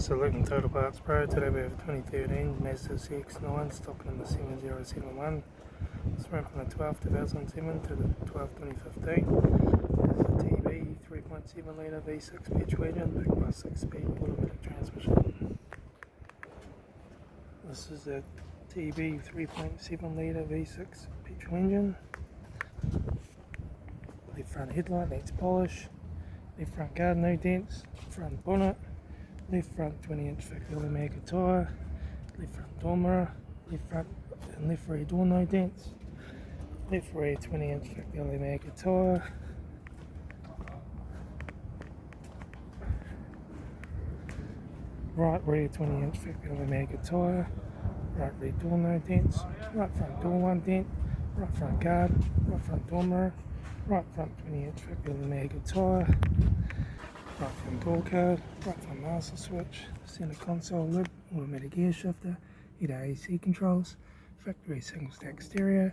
So looking Total Parts Pro, today we have a 2013 Mazda CX-9 stock number 7071. It's run from the 12th 2007 to the 12th 2015. This is a TB 3.7 litre V6 petrol engine backed by a 6-speed automatic transmission. This is a TB 3.7 litre V6 petrol engine. Left front headlight needs polish. Left front guard no dents. Front bonnet. Left front 20-inch factory Litre tyre, left front door mirror, left front and left rear door no dents, left rear 20-inch factory Litre tyre, right rear 20-inch factory Litre tyre, right rear door no dents, right front door 1 dent, right front guard, right front door mirror, right front 20-inch factory Litre tyre, right front door card, right front master switch, centre console lid, automatic gear shifter, heater AC controls, factory single stack stereo,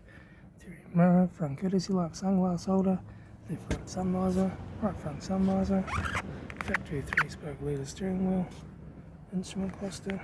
interior mirror, front courtesy light sunglass holder, left front sun visor, right front sun visor, factory 3-spoke leather steering wheel, instrument cluster.